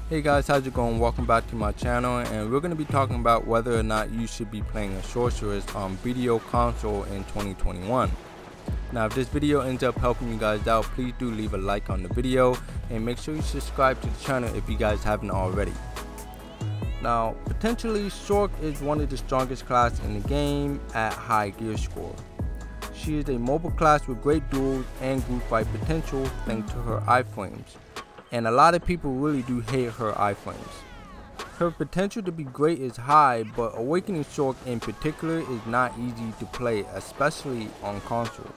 Hey guys, how's it going? Welcome back to my channel, and we're going to be talking about whether or not you should be playing a Sorceress on BDO console in 2021. Now if this video ends up helping you guys out, please do leave a like on the video and make sure you subscribe to the channel if you guys haven't already. Now potentially Sorc is one of the strongest class in the game at high gear score. She is a mobile class with great duels and group fight potential thanks to her iframes. And a lot of people really do hate her iframes. Her potential to be great is high, but Awakening Sorc in particular is not easy to play, especially on console.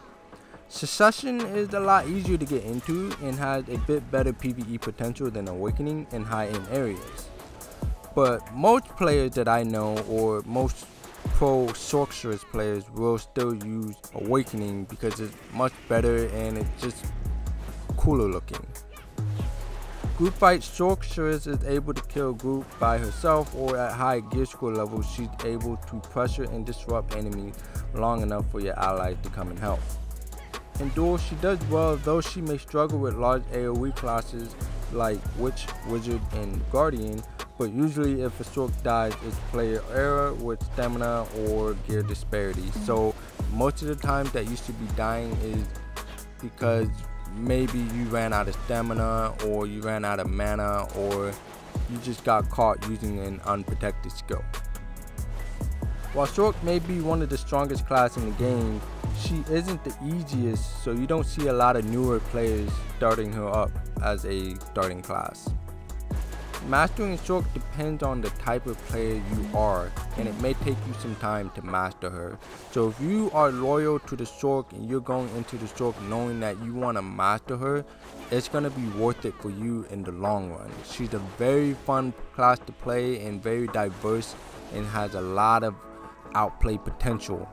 Succession is a lot easier to get into and has a bit better PvE potential than Awakening in high-end areas. But most players that I know, or most pro Sorceress players, will still use Awakening because it's much better and it's just cooler looking. Group fight, Sorceress is able to kill group by herself, or at high gear score levels she's able to pressure and disrupt enemies long enough for your allies to come and help. In duels she does well, though she may struggle with large AoE classes like Witch, Wizard, and Guardian, but usually if a Sorc dies it's player error with stamina or gear disparity. So most of the times that you should be dying is because maybe you ran out of stamina, or you ran out of mana, or you just got caught using an unprotected skill. While Sorc may be one of the strongest class in the game, she isn't the easiest, so you don't see a lot of newer players starting her up as a starting class. Mastering Sorc depends on the type of player you are, and it may take you some time to master her. So if you are loyal to the Sorc and you're going into the Sorc knowing that you want to master her, it's going to be worth it for you in the long run. She's a very fun class to play and very diverse and has a lot of outplay potential.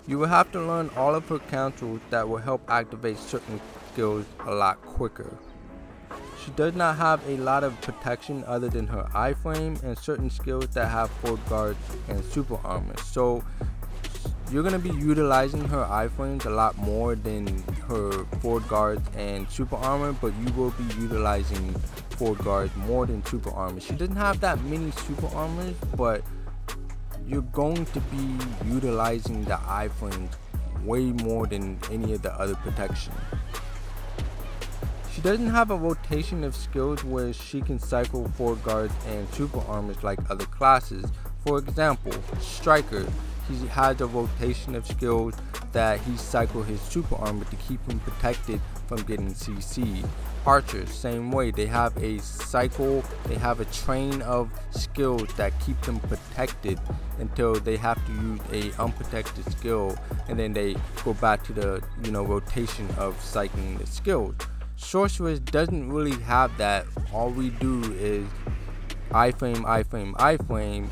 You will have to learn all of her counters that will help activate certain skills a lot quicker. She does not have a lot of protection other than her iframe and certain skills that have forward guard and super armor. So you're going to be utilizing her iframes a lot more than her forward guards and super armor, but you will be utilizing forward guards more than super armor. She doesn't have that many super armors, but you're going to be utilizing the iframes way more than any of the other protection. She doesn't have a rotation of skills where she can cycle forward guards and super armors like other classes. For example, Striker, he has a rotation of skills that he cycles his super armor to keep him protected from getting CC'd. Archers, same way, they have a cycle, they have a train of skills that keep them protected until they have to use a unprotected skill, and then they go back to the rotation of cycling the skills. Sorceress doesn't really have that. All we do is iframe,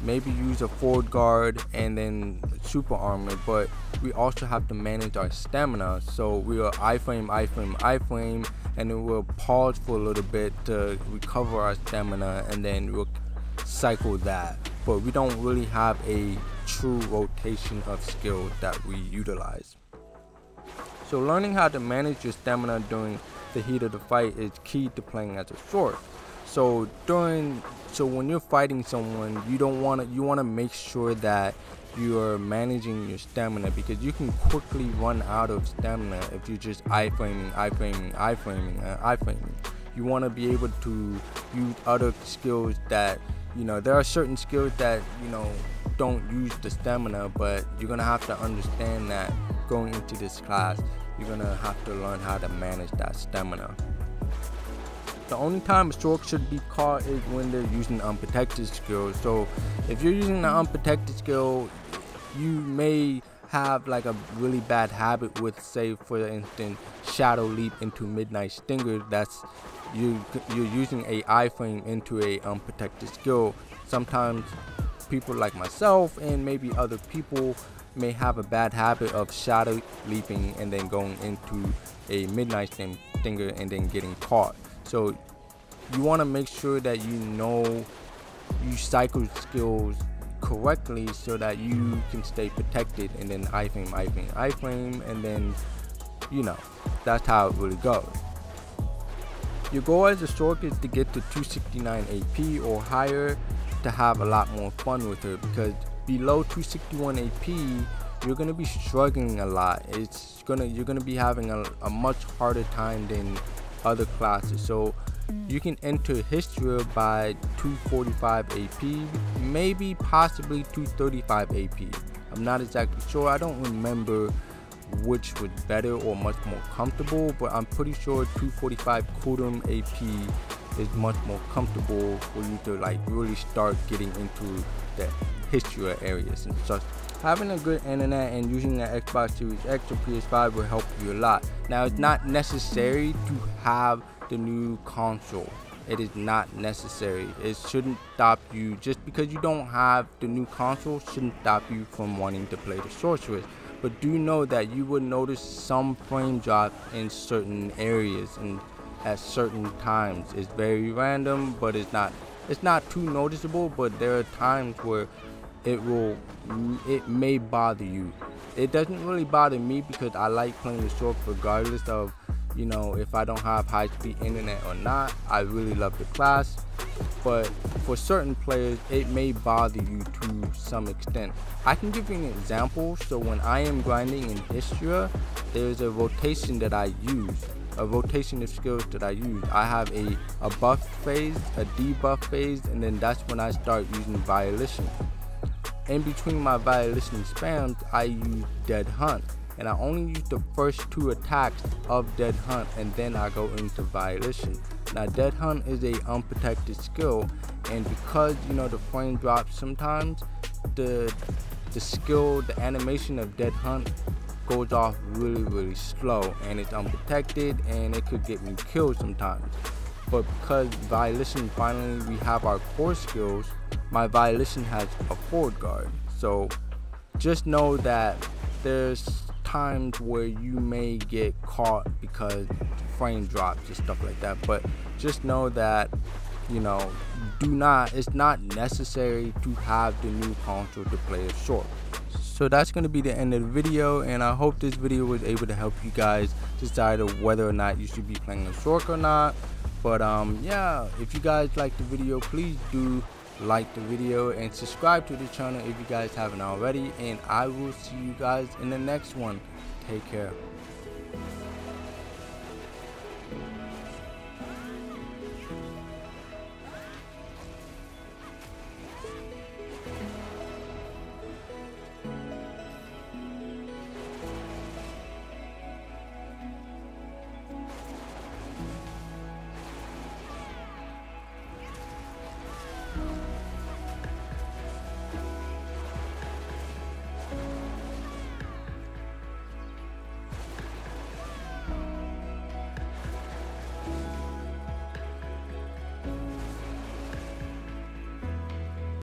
maybe use a forward guard and then super armor, but we also have to manage our stamina. So we will iframe, and then we'll pause for a little bit to recover our stamina, and then we'll cycle that. But we don't really have a true rotation of skills that we utilize. So learning how to manage your stamina during the heat of the fight is key to playing as a Sorc. So when you're fighting someone, you want to make sure that you are managing your stamina, because you can quickly run out of stamina if you're just iframing. You want to be able to use other skills that, there are certain skills that don't use the stamina, but you're gonna have to understand that going into this class you're gonna have to learn how to manage that stamina. The only time a Sorc should be caught is when they're using unprotected skills. So if you're using an unprotected skill, you may have like a really bad habit with, say for instance, Shadow Leap into Midnight Stinger. That's you're using a iframe into a unprotected skill. Sometimes people like myself and maybe other people may have a bad habit of Shadow Leaping and then going into a Midnight Stinger and then getting caught. So you want to make sure that you cycle skills correctly so that you can stay protected, and then iframe, and then that's how it really goes. Your goal as a Sorc is to get to 269 AP or higher to have a lot more fun with her, because below 261 AP you're gonna be struggling a lot. You're gonna be having a much harder time than other classes. So you can enter History by 245 AP, maybe possibly 235 AP. I'm not exactly sure. I don't remember which was better or much more comfortable, but I'm pretty sure 245 Kudum AP is much more comfortable for you to like really start getting into the history areas and such. Having a good internet and using an Xbox Series X or PS5 will help you a lot. Now, it's not necessary to have the new console. It is not necessary. It shouldn't stop you. Just because you don't have the new console shouldn't stop you from wanting to play the Sorceress. But do know that you will notice some frame drop in certain areas and at certain times. It's very random, but it's not too noticeable, but there are times where it may bother you. It doesn't really bother me because I like playing the Sorc regardless of, you know, if I don't have high-speed internet or not. I really love the class, but for certain players it may bother you to some extent. I can give you an example. So when I am grinding in Istria, there's a rotation that I use, a rotation of skills that I use. I have a buff phase, a debuff phase, and then that's when I start using Violation. In between my Violation spams, I use Dead Hunt, and I only use the first 2 attacks of Dead Hunt, and then I go into Violation. Now, Dead Hunt is a unprotected skill, and because, you know, the frame drops sometimes, the skill, the animation of Dead Hunt goes off really slow, and it's unprotected, and it could get me killed sometimes. But because Violation, finally we have our core skills, my Violation has a forward guard. So just know that there's times where you may get caught because frame drops and stuff like that, but just know that, you know, it's not necessary to have the new console to play a Sorc. So that's going to be the end of the video, and I hope this video was able to help you guys decide whether or not you should be playing a Sorc or not. But yeah, if you guys like the video, please do like the video and subscribe to the channel if you guys haven't already, and I will see you guys in the next one. Take care.